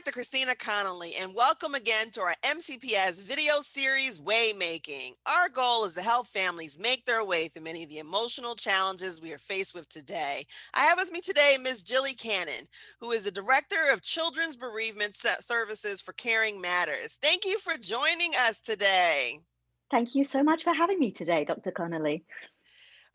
Dr. Christina Conolly, and welcome again to our MCPS video series, Waymaking. Our goal is to help families make their way through many of the emotional challenges we are faced with today. I have with me today Ms. Gilly Cannon, who is the Director of Children's Bereavement Services for CaringMatters. Thank you for joining us today. Thank you so much for having me today, Dr. Conolly.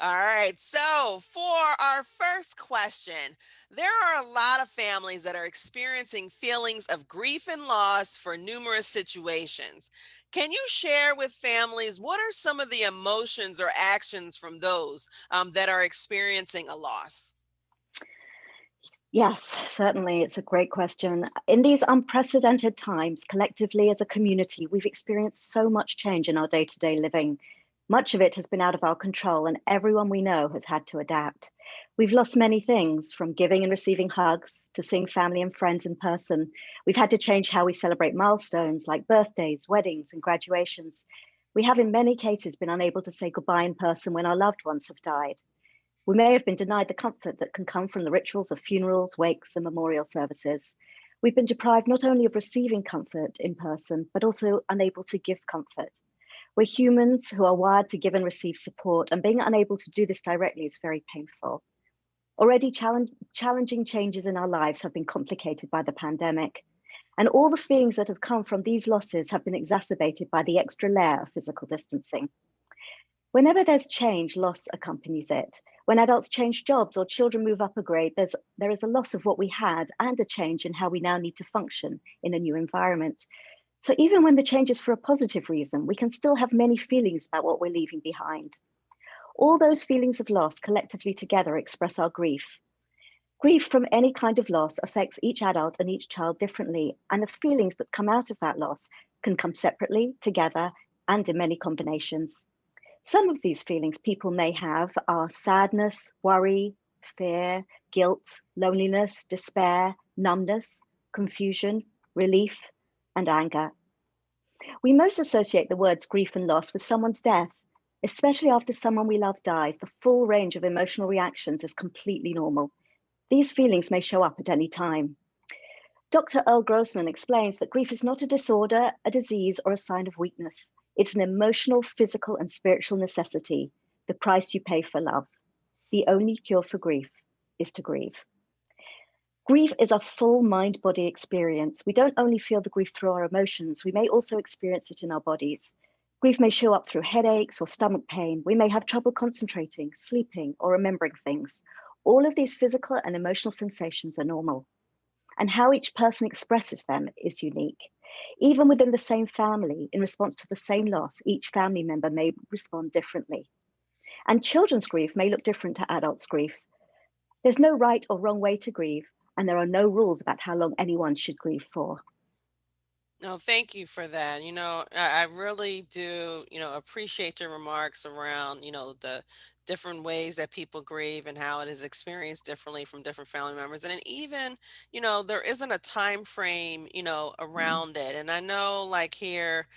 All right, so for our first question, there are a lot of families that are experiencing feelings of grief and loss for numerous situations. Can you share with families what are some of the emotions or actions from those that are experiencing a loss? Yes, certainly. It's a great question. In these unprecedented times, collectively as a community, we've experienced so much change in our day-to-day living. Much of it has been out of our control, and everyone we know has had to adapt. We've lost many things, from giving and receiving hugs to seeing family and friends in person. We've had to change how we celebrate milestones like birthdays, weddings, and graduations. We have, in many cases, been unable to say goodbye in person when our loved ones have died. We may have been denied the comfort that can come from the rituals of funerals, wakes, and memorial services. We've been deprived not only of receiving comfort in person, but also unable to give comfort. We're humans who are wired to give and receive support, and being unable to do this directly is very painful. Already challenging changes in our lives have been complicated by the pandemic, and all the feelings that have come from these losses have been exacerbated by the extra layer of physical distancing. Whenever there's change, loss accompanies it. When adults change jobs or children move up a grade, there is a loss of what we had and a change in how we now need to function in a new environment. So even when the change is for a positive reason, we can still have many feelings about what we're leaving behind. All those feelings of loss collectively together express our grief. Grief from any kind of loss affects each adult and each child differently, and the feelings that come out of that loss can come separately, together, and in many combinations. Some of these feelings people may have are sadness, worry, fear, guilt, loneliness, despair, numbness, confusion, relief, and anger. We most associate the words grief and loss with someone's death, especially after someone we love dies. The full range of emotional reactions is completely normal. These feelings may show up at any time. Dr. Earl Grossman explains that grief is not a disorder, a disease, or a sign of weakness. It's an emotional, physical, and spiritual necessity, the price you pay for love. The only cure for grief is to grieve. Grief is a full mind-body experience. We don't only feel the grief through our emotions, we may also experience it in our bodies. Grief may show up through headaches or stomach pain. We may have trouble concentrating, sleeping, or remembering things. All of these physical and emotional sensations are normal, and how each person expresses them is unique. Even within the same family, in response to the same loss, each family member may respond differently. And children's grief may look different to adults' grief. There's no right or wrong way to grieve, and there are no rules about how long anyone should grieve for. No, thank you for that. I really do, appreciate your remarks around, the different ways that people grieve and how it is experienced differently from different family members. And then even, there isn't a time frame, Mm. around it. And I know like here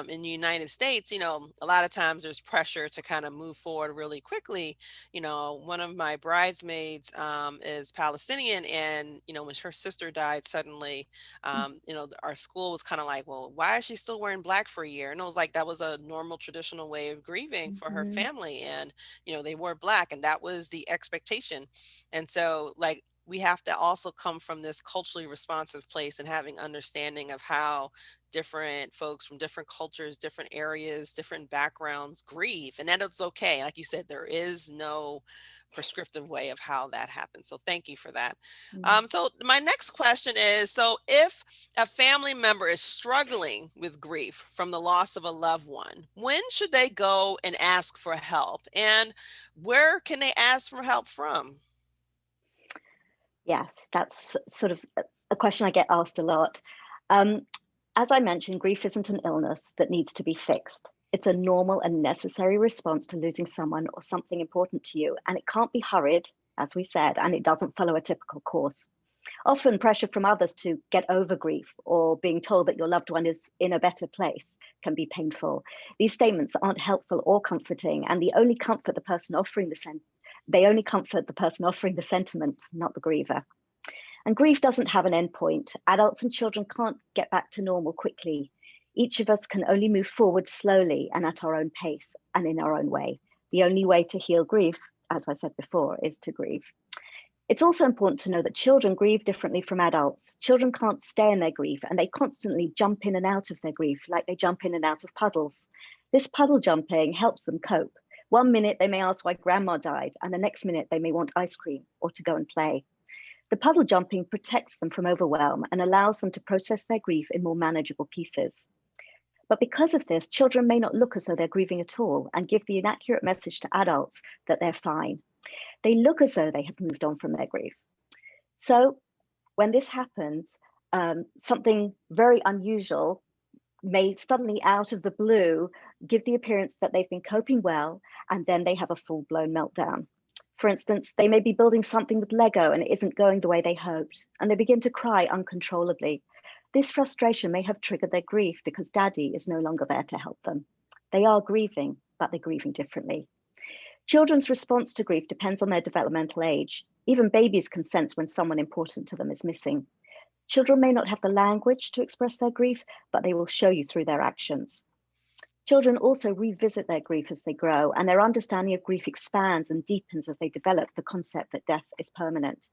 in the United States, a lot of times there's pressure to kind of move forward really quickly. One of my bridesmaids is Palestinian, and, when her sister died suddenly, our school was kind of like, well, why is she still wearing black for a year? And it was like that was a normal traditional way of grieving for her Mhm. family. And, they wore black, and that was the expectation. And so, like, we have to also come from this culturally responsive place and having understanding of how different folks from different cultures, different areas, different backgrounds grieve, and that it's okay. Like you said, there is no prescriptive way of how that happens. So thank you for that. Mm. So my next question is, so if a family member is struggling with grief from the loss of a loved one, when should they go and ask for help? And where can they ask for help from? Yes, that's sort of a question I get asked a lot. Um, as I mentioned, grief isn't an illness that needs to be fixed. It's a normal and necessary response to losing someone or something important to you, and it can't be hurried, as we said, and it doesn't follow a typical course. Often, pressure from others to get over grief or being told that your loved one is in a better place can be painful. These statements aren't helpful or comforting, and they only comfort the person offering the sentiment, not the griever. And grief doesn't have an endpoint. Adults and children can't get back to normal quickly. Each of us can only move forward slowly and at our own pace and in our own way. The only way to heal grief, as I said before, is to grieve. It's also important to know that children grieve differently from adults. Children can't stay in their grief and they constantly jump in and out of their grief, like they jump in and out of puddles. This puddle jumping helps them cope. One minute they may ask why grandma died, and the next minute they may want ice cream or to go and play. The puddle jumping protects them from overwhelm and allows them to process their grief in more manageable pieces. But because of this, children may not look as though they're grieving at all and give the inaccurate message to adults that they're fine. They look as though they have moved on from their grief. So when this happens, something very unusual may suddenly out of the blue give the appearance that they've been coping well, and then they have a full-blown meltdown. For instance, they may be building something with Lego and it isn't going the way they hoped, and they begin to cry uncontrollably. This frustration may have triggered their grief because daddy is no longer there to help them. They are grieving, but they're grieving differently. Children's response to grief depends on their developmental age. Even babies can sense when someone important to them is missing. Children may not have the language to express their grief, but they will show you through their actions. Children also revisit their grief as they grow, and their understanding of grief expands and deepens as they develop the concept that death is permanent.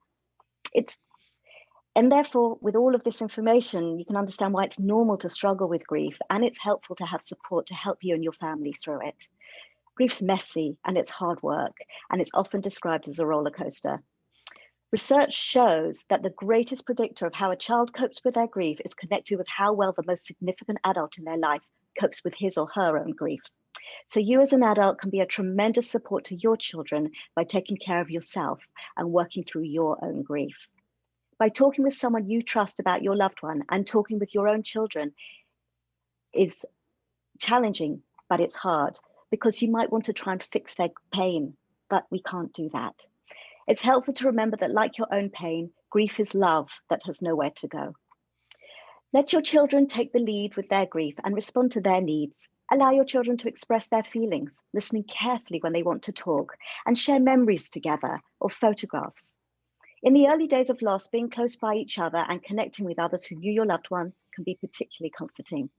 And therefore, with all of this information, you can understand why it's normal to struggle with grief, and it's helpful to have support to help you and your family through it. Grief's messy and it's hard work, and it's often described as a roller coaster. Research shows that the greatest predictor of how a child copes with their grief is connected with how well the most significant adult in their life copes with his or her own grief. So you as an adult can be a tremendous support to your children by taking care of yourself and working through your own grief. By talking with someone you trust about your loved one and talking with your own children is challenging, but it's hard because you might want to try and fix their pain, but we can't do that. It's helpful to remember that, like your own pain, grief is love that has nowhere to go. Let your children take the lead with their grief and respond to their needs. Allow your children to express their feelings, listening carefully when they want to talk, and share memories together or photographs. In the early days of loss, being close by each other and connecting with others who knew your loved one can be particularly comforting.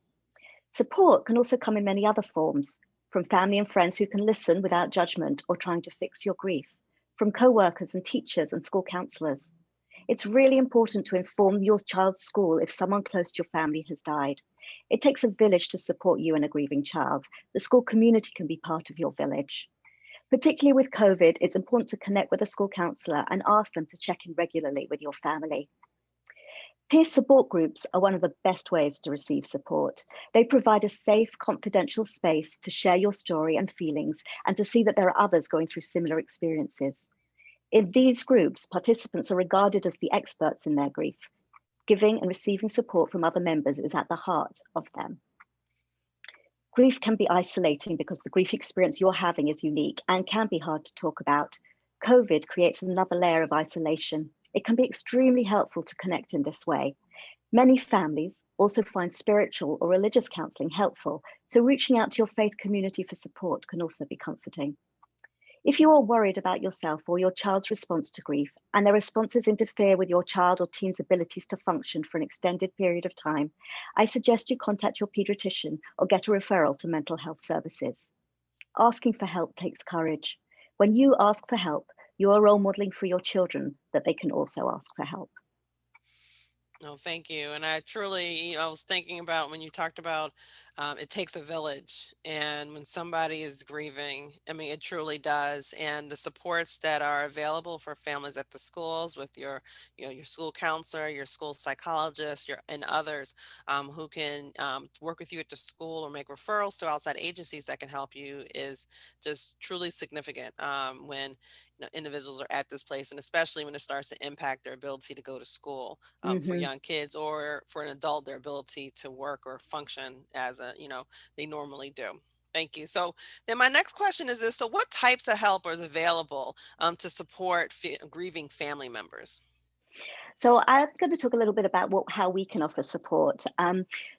Support can also come in many other forms, from family and friends who can listen without judgment or trying to fix your grief, from co-workers and teachers and school counselors. It's really important to inform your child's school if someone close to your family has died. It takes a village to support you and a grieving child. The school community can be part of your village. Particularly with COVID, it's important to connect with a school counsellor and ask them to check in regularly with your family. Peer support groups are one of the best ways to receive support. They provide a safe, confidential space to share your story and feelings and to see that there are others going through similar experiences. In these groups, participants are regarded as the experts in their grief. Giving and receiving support from other members is at the heart of them. Grief can be isolating because the grief experience you're having is unique and can be hard to talk about. COVID creates another layer of isolation. It can be extremely helpful to connect in this way. Many families also find spiritual or religious counselling helpful, so reaching out to your faith community for support can also be comforting. If you are worried about yourself or your child's response to grief, and their responses interfere with your child or teen's abilities to function for an extended period of time, I suggest you contact your paediatrician or get a referral to mental health services. Asking for help takes courage. When you ask for help, you are role modeling for your children that they can also ask for help. No, thank you. And I truly, I was thinking about when you talked about it takes a village, and when somebody is grieving, I mean, it truly does. And the supports that are available for families at the schools with your school counselor, your school psychologist, and others who can work with you at the school or make referrals to outside agencies that can help you is just truly significant when individuals are at this place, and especially when it starts to impact their ability to go to school for Mm-hmm. young kids, or for an adult, their ability to work or function as they normally do. Thank you. So then my next question is this. So what types of help is available to support grieving family members? So I'm going to talk a little bit about how we can offer support.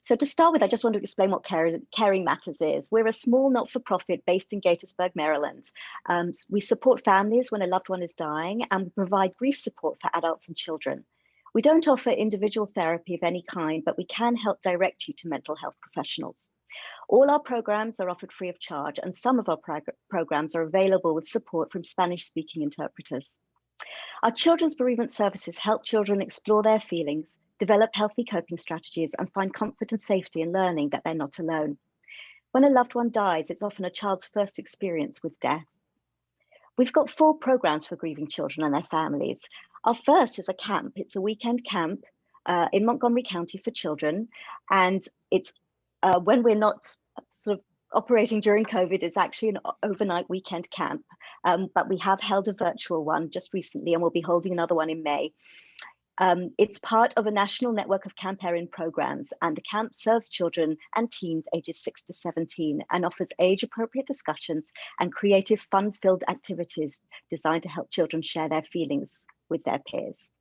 So to start with, I just want to explain what Caring Matters is. We're a small not-for-profit based in Gaithersburg, Maryland. We support families when a loved one is dying, and we provide grief support for adults and children. We don't offer individual therapy of any kind, but we can help direct you to mental health professionals. All our programs are offered free of charge, and some of our programs are available with support from Spanish-speaking interpreters. Our children's bereavement services help children explore their feelings, develop healthy coping strategies, and find comfort and safety in learning that they're not alone. When a loved one dies, it's often a child's first experience with death. We've got 4 programs for grieving children and their families. Our first is a camp. It's a weekend camp in Montgomery County for children. And it's when we're not sort of operating during COVID, it's actually an overnight weekend camp. But we have held a virtual one just recently, and we'll be holding another one in May. It's part of a national network of camp erin programs, and the camp serves children and teens ages 6 to 17 and offers age-appropriate discussions and creative, fun-filled activities designed to help children share their feelings with their peers.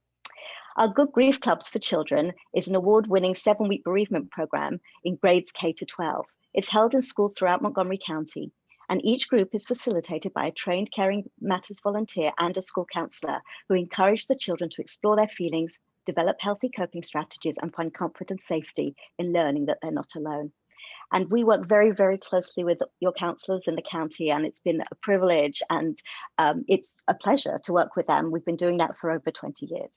Our Good Grief Clubs for Children is an award-winning 7-week bereavement program in grades K to 12. It's held in schools throughout Montgomery County, and each group is facilitated by a trained CaringMatters volunteer and a school counselor who encourage the children to explore their feelings, develop healthy coping strategies, and find comfort and safety in learning that they're not alone. And we work very, very closely with your counsellors in the county, and it's been a privilege and it's a pleasure to work with them. We've been doing that for over 20 years.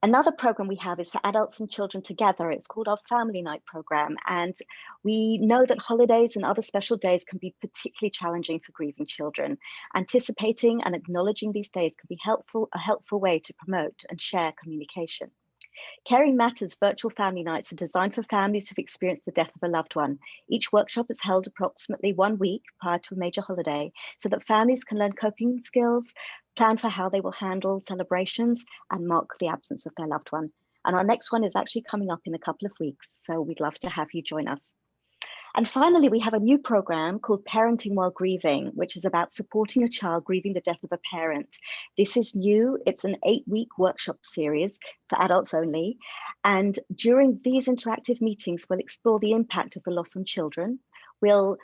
Another program we have is for adults and children together. It's called our Family Night program. And we know that holidays and other special days can be particularly challenging for grieving children. Anticipating and acknowledging these days can be a helpful way to promote and share communication. CaringMatters virtual family nights are designed for families who've experienced the death of a loved one. Each workshop is held approximately 1 week prior to a major holiday so that families can learn coping skills, plan for how they will handle celebrations, and mark the absence of their loved one. And our next one is actually coming up in a couple of weeks, so we'd love to have you join us. And finally, we have a new program called Parenting While Grieving, which is about supporting a child grieving the death of a parent. This is new. It's an 8-week workshop series for adults only. And during these interactive meetings, we'll explore the impact of the loss on children. We'll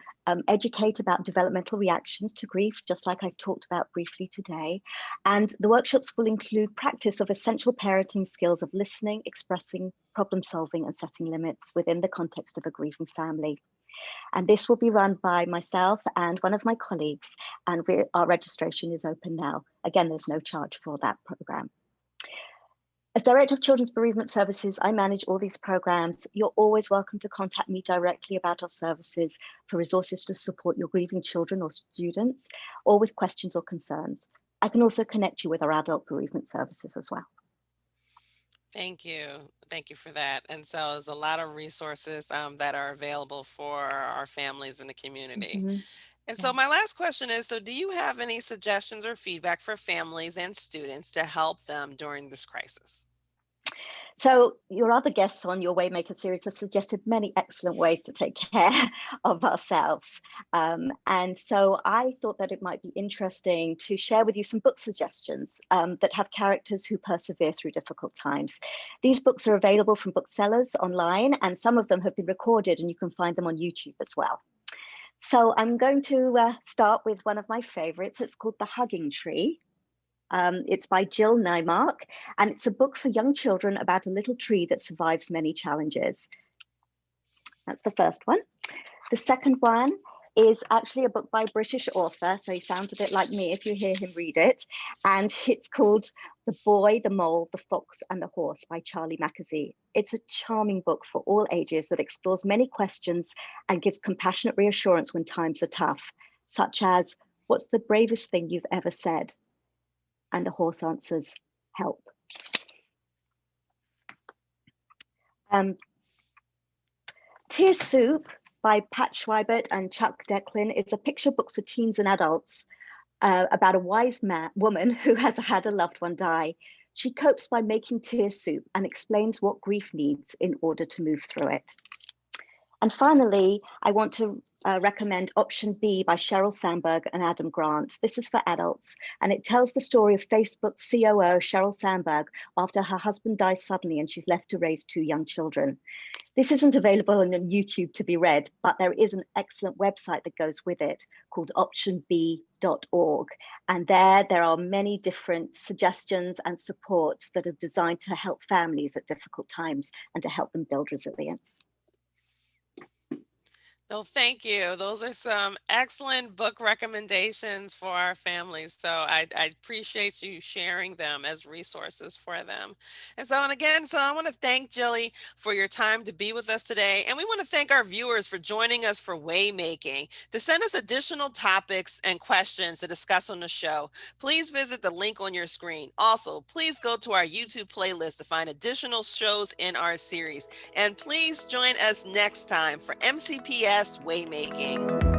educate about developmental reactions to grief, just like I talked about briefly today. And the workshops will include practice of essential parenting skills of listening, expressing, problem solving, and setting limits within the context of a grieving family. And this will be run by myself and one of my colleagues, and our registration is open now. Again, there's no charge for that program. As Director of Children's Bereavement Services, I manage all these programs. You're always welcome to contact me directly about our services for resources to support your grieving children or students, or with questions or concerns. I can also connect you with our adult bereavement services as well. Thank you. Thank you for that. And so there's a lot of resources that are available for our families in the community. Mm-hmm. And Yeah. so my last question is, so do you have any suggestions or feedback for families and students to help them during this crisis? So your other guests on your Waymaker series have suggested many excellent ways to take care of ourselves. And so I thought that it might be interesting to share with you some book suggestions that have characters who persevere through difficult times. These books are available from booksellers online, and some of them have been recorded, and you can find them on YouTube as well. So I'm going to start with one of my favorites. It's called The Hugging Tree. It's by Jill Nymark, and it's a book for young children about a little tree that survives many challenges. That's the first one. The second one is actually a book by a British author, so he sounds a bit like me if you hear him read it, and it's called The Boy, the Mole, the Fox and the Horse by Charlie Mackesy. It's a charming book for all ages that explores many questions and gives compassionate reassurance when times are tough, such as, what's the bravest thing you've ever said? And the horse answers, help. Tear Soup by Pat Schweibert and Chuck Declan is a picture book for teens and adults about a wise woman who has had a loved one die. She copes by making tear soup and explains what grief needs in order to move through it. And finally, I want to recommend Option B by Sheryl Sandberg and Adam Grant. This is for adults, and it tells the story of Facebook COO Sheryl Sandberg after her husband dies suddenly and she's left to raise two young children. This isn't available on YouTube to be read, but there is an excellent website that goes with it called optionb.org. And there are many different suggestions and supports that are designed to help families at difficult times and to help them build resilience. Oh, thank you. Those are some excellent book recommendations for our families. So I appreciate you sharing them as resources for them. And again, so I want to thank Jilly for your time to be with us today. And we want to thank our viewers for joining us for Waymaking. To send us additional topics and questions to discuss on the show, please visit the link on your screen. Also, please go to our YouTube playlist to find additional shows in our series. And please join us next time for MCPS Waymaking.